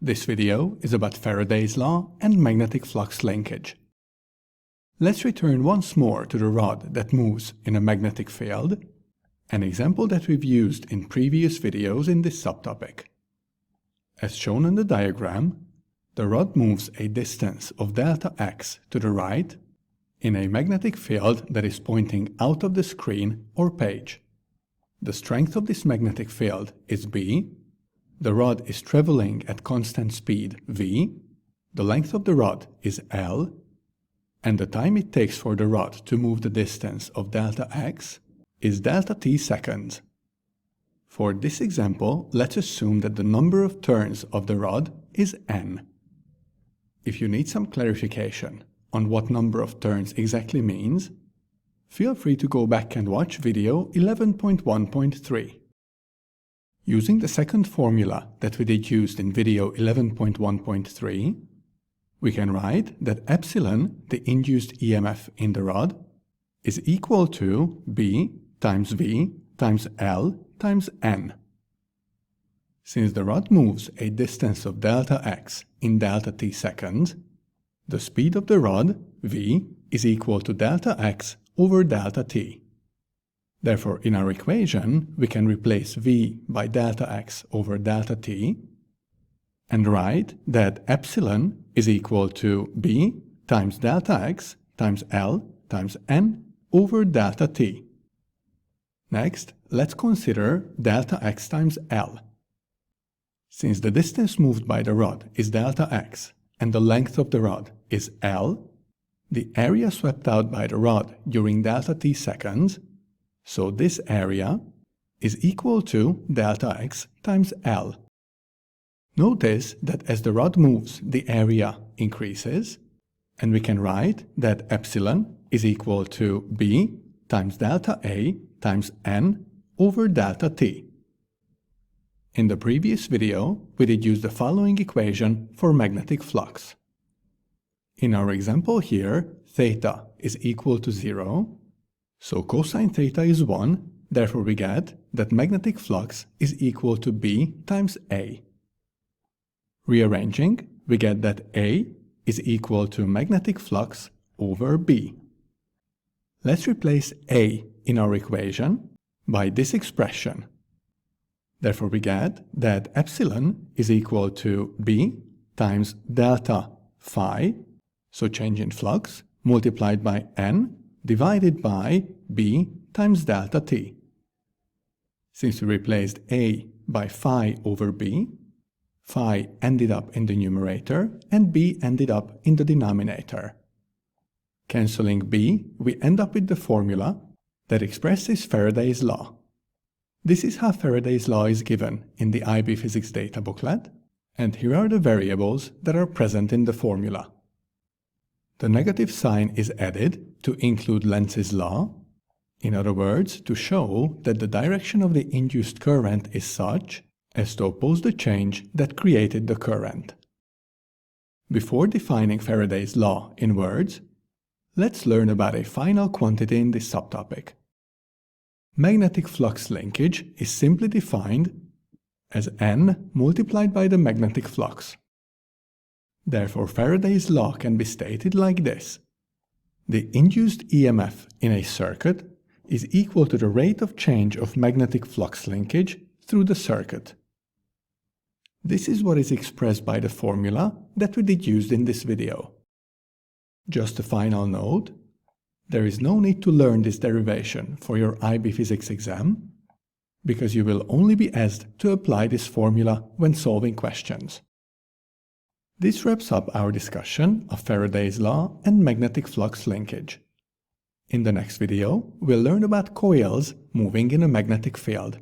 This video is about Faraday's law and magnetic flux linkage. Let's return once more to the rod that moves in a magnetic field, an example that we've used in previous videos in this subtopic. As shown in the diagram, the rod moves a distance of delta x to the right in a magnetic field that is pointing out of the screen or page. The strength of this magnetic field is B. The rod is traveling at constant speed v, the length of the rod is L, and the time it takes for the rod to move the distance of delta x is delta t seconds. For this example, let's assume that the number of turns of the rod is n. If you need some clarification on what number of turns exactly means, feel free to go back and watch video 11.1.3. Using the second formula that we did use in video 11.1.3, we can write that epsilon, the induced EMF in the rod, is equal to B times V times L times N. Since the rod moves a distance of delta x in delta t seconds, the speed of the rod, V, is equal to delta x over delta t. Therefore, in our equation, we can replace V by delta x over delta t and write that epsilon is equal to B times delta x times L times N over delta t. Next, let's consider delta x times L. Since the distance moved by the rod is delta x and the length of the rod is L, the area swept out by the rod during delta t seconds, so this area, is equal to delta x times L. Notice that as the rod moves, the area increases, and we can write that epsilon is equal to B times delta A times N over delta T. In the previous video, we did use the following equation for magnetic flux. In our example here, theta is equal to 0, so cosine theta is 1, therefore we get that magnetic flux is equal to B times A. Rearranging, we get that A is equal to magnetic flux over B. Let's replace A in our equation by this expression. Therefore we get that epsilon is equal to B times delta phi, so change in flux, multiplied by N divided by B times delta T. Since we replaced A by phi over B, phi ended up in the numerator and B ended up in the denominator. Cancelling B, we end up with the formula that expresses Faraday's law. This is how Faraday's law is given in the IB Physics data booklet, and here are the variables that are present in the formula. The negative sign is added to include Lenz's law, in other words, to show that the direction of the induced current is such as to oppose the change that created the current. Before defining Faraday's law in words, let's learn about a final quantity in this subtopic. Magnetic flux linkage is simply defined as N multiplied by the magnetic flux. Therefore, Faraday's law can be stated like this. The induced EMF in a circuit is equal to the rate of change of magnetic flux linkage through the circuit. This is what is expressed by the formula that we did use in this video. Just a final note, there is no need to learn this derivation for your IB Physics exam, because you will only be asked to apply this formula when solving questions. This wraps up our discussion of Faraday's law and magnetic flux linkage. In the next video, we'll learn about coils moving in a magnetic field.